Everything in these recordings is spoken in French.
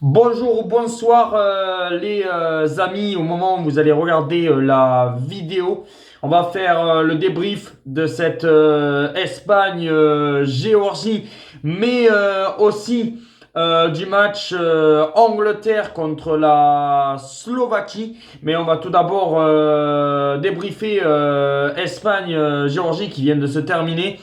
Bonjour ou bonsoir les amis, au moment où vous allez regarder la vidéo, on va faire le débrief de cette Espagne-Géorgie, mais aussi du match Angleterre contre la Slovaquie. Mais on va tout d'abord débriefer Espagne-Géorgie qui vient de se terminer.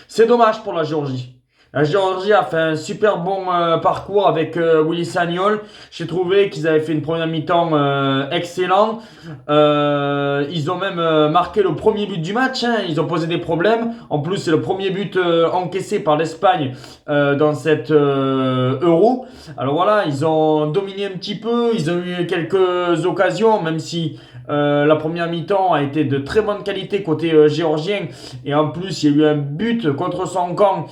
C'est dommage pour la Géorgie. La Géorgie a fait un super bon parcours avec Willy Sagnol. J'ai trouvé qu'ils avaient fait une première mi-temps excellente. Ils ont même marqué le premier but du match, hein. Ils ont posé des problèmes. En plus, c'est le premier but encaissé par l'Espagne dans cette Euro. Alors voilà, ils ont dominé un petit peu. Ils ont eu quelques occasions, même si la première mi-temps a été de très bonne qualité côté géorgien. Et en plus, il y a eu un but contre son camp.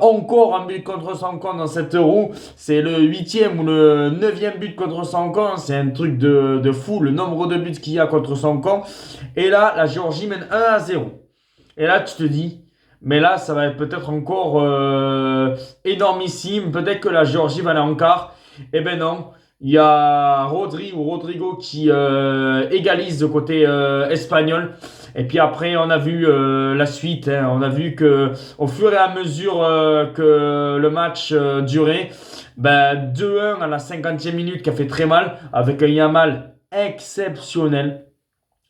Encore un but contre son camp dans cette Euro. C'est le 8e ou le 9e but contre son camp. C'est un truc de fou, le nombre de buts qu'il y a contre son camp. Et là, la Géorgie mène 1-0. Et là, tu te dis, mais là, ça va être peut-être encore énormissime. Peut-être que la Géorgie va aller en quart. Eh ben non. Il y a Rodrigo qui égalise de côté espagnol. Et puis après, on a vu la suite, hein. On a vu que au fur et à mesure que le match durait, ben, 2-1 à la 50e minute qui a fait très mal avec un Yamal exceptionnel.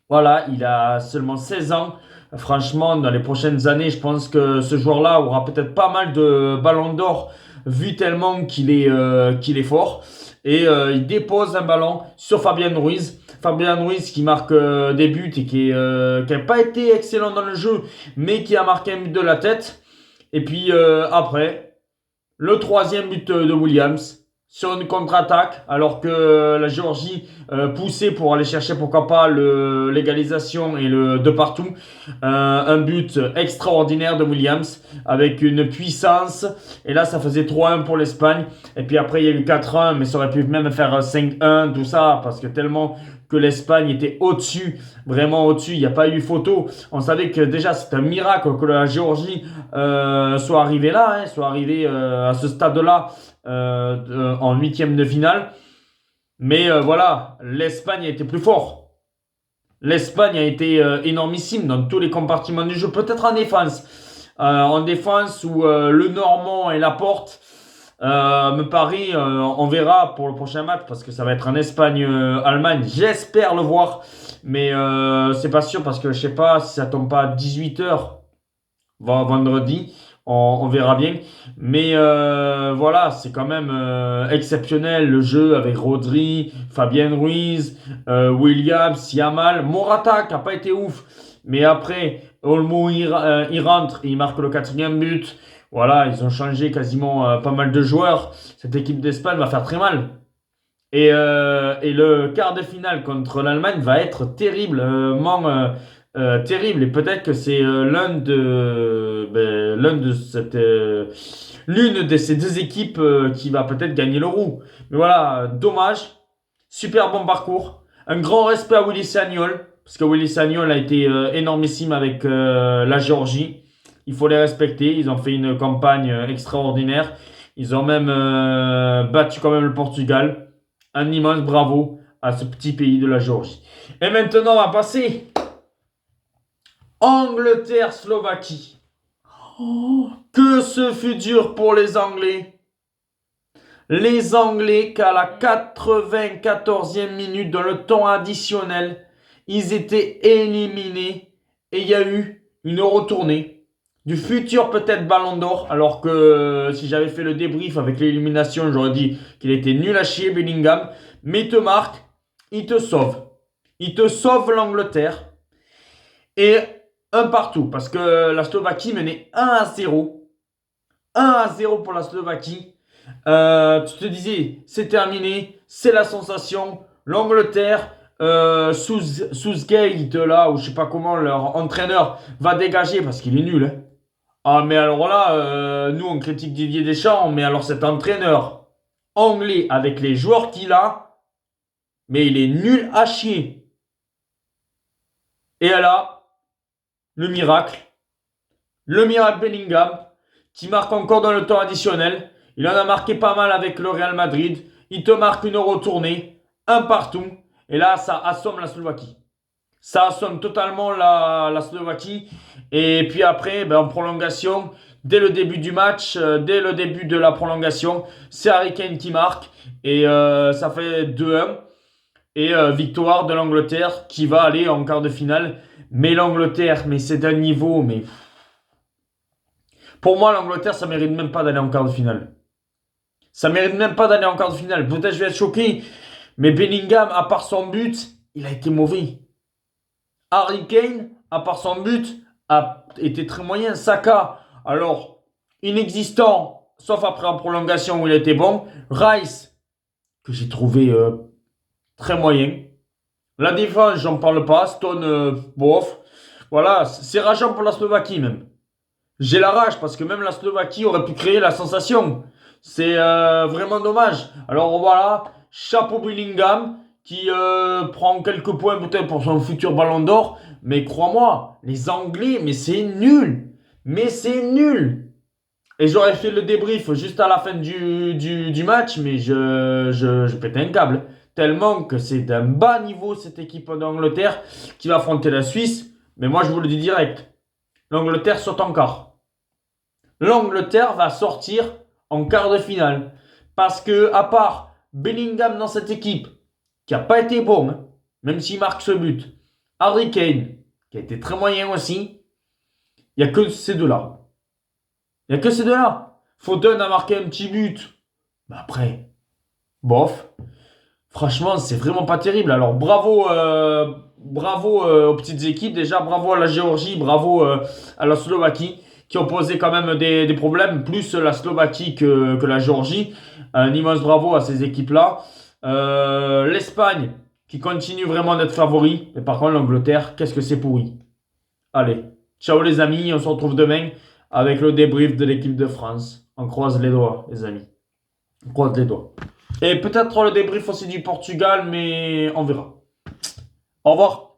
Voilà, il a seulement 16 ans. Franchement, dans les prochaines années, je pense que ce joueur-là aura peut-être pas mal de ballons d'or vu tellement qu'il est fort. Et il dépose un ballon sur Fabian Ruiz. Fabian Ruiz qui marque des buts et qui n'a pas été excellent dans le jeu, mais qui a marqué un but de la tête. Et puis après, le troisième but de Williams sur une contre-attaque, alors que la Géorgie poussait pour aller chercher pourquoi pas l'égalisation et le de partout. Un but extraordinaire de Williams avec une puissance. Et là, ça faisait 3-1 pour l'Espagne. Et puis après, il y a eu 4-1, mais ça aurait pu même faire 5-1, tout ça, parce que tellement que l'Espagne était au-dessus, vraiment au-dessus, il n'y a pas eu photo. On savait que déjà c'est un miracle que la Géorgie soit arrivée là, hein, soit arrivée à ce stade-là en huitième de finale. Mais voilà, l'Espagne a été plus fort. L'Espagne a été énormissime dans tous les compartiments du jeu, peut-être en défense. En défense où le Normand et Laporte me paraît, on verra pour le prochain match parce que ça va être en Espagne-Allemagne. J'espère le voir, mais c'est pas sûr parce que je sais pas si ça tombe pas à 18h vendredi. On verra bien. Mais voilà, c'est quand même exceptionnel le jeu avec Rodri, Fabien Ruiz, Williams, Yamal, Morata qui n'a pas été ouf. Mais après, Olmo il rentre, il marque le quatrième but. Voilà, ils ont changé quasiment pas mal de joueurs. Cette équipe d'Espagne va faire très mal. Et le quart de finale contre l'Allemagne va être terrible. Et peut-être que c'est l'une de ces deux équipes qui va peut-être gagner l'Euro. Mais voilà, dommage. Super bon parcours. Un grand respect à Willy Sagnol. Parce que Willy Sagnol a été énormissime avec la Géorgie. Il faut les respecter. Ils ont fait une campagne extraordinaire. Ils ont même battu quand même le Portugal. Un immense bravo à ce petit pays de la Géorgie. Et maintenant, on va passer Angleterre-Slovaquie. Oh, que ce fut dur pour les Anglais. Les Anglais, qu'à la 94e minute, dans le temps additionnel, ils étaient éliminés. Et il y a eu une retournée du futur peut-être Ballon d'Or. Alors que si j'avais fait le débrief avec l'élimination, j'aurais dit qu'il était nul à chier, Bellingham. Mais il te marque, il te sauve. Il te sauve l'Angleterre. Et un partout. Parce que la Slovaquie menait 1-0. 1-0 pour la Slovaquie. Tu te disais, c'est terminé, c'est la sensation. L'Angleterre, Southgate, là, ou je sais pas comment, leur entraîneur, va dégager parce qu'il est nul, hein. Ah, mais alors là, nous, on critique Didier Deschamps, mais alors cet entraîneur anglais, avec les joueurs qu'il a, mais il est nul à chier. Et là, le miracle Bellingham, qui marque encore dans le temps additionnel. Il en a marqué pas mal avec le Real Madrid. il te marque une retournée, un partout, et là, ça assomme la Slovaquie. Ça assomme totalement la Slovaquie. Et puis après, en prolongation, dès le début du match, dès le début de la prolongation, c'est Harry Kane qui marque. Et ça fait 2-1. Et victoire de l'Angleterre qui va aller en quart de finale. Mais l'Angleterre, mais c'est d'un niveau, mais pour moi, l'Angleterre, ça mérite même pas d'aller en quart de finale. Ça mérite même pas d'aller en quart de finale. Peut-être je vais être choqué, mais Bellingham, à part son but, il a été mauvais. Harry Kane, à part son but, a été très moyen. Saka, alors, inexistant, sauf après en prolongation où il était bon. Rice, que j'ai trouvé très moyen. La défense, j'en parle pas. Stone, bof. Voilà, c'est rageant pour la Slovaquie même. J'ai la rage parce que même la Slovaquie aurait pu créer la sensation. C'est vraiment dommage. Alors voilà, chapeau Bellingham qui prend quelques points peut-être pour son futur ballon d'or. Mais crois-moi, les Anglais, mais c'est nul. Mais c'est nul. Et j'aurais fait le débrief juste à la fin du match, mais je pète un câble. Tellement que c'est d'un bas niveau cette équipe d'Angleterre qui va affronter la Suisse. Mais moi je vous le dis direct, l'Angleterre saute en quart. L'Angleterre va sortir en quart de finale. Parce que, à part Bellingham dans cette équipe, qui n'a pas été bon, hein, même s'il marque ce but, Harry Kane, qui a été très moyen aussi, il n'y a que ces deux-là. Il n'y a que ces deux-là. Foden a marqué un petit but. Mais après, bof. Franchement, c'est vraiment pas terrible. Alors, bravo aux petites équipes. Déjà, bravo à la Géorgie, bravo à la Slovaquie, qui ont posé quand même des problèmes, plus la Slovaquie que la Géorgie. Un immense bravo à ces équipes-là. L'Espagne, qui continue vraiment d'être favori. Mais par contre, l'Angleterre, qu'est-ce que c'est pourri. Allez, ciao les amis, on se retrouve demain avec le débrief de l'équipe de France. On croise les doigts, les amis. On croise les doigts. Et peut-être le débrief aussi du Portugal, mais on verra. Au revoir.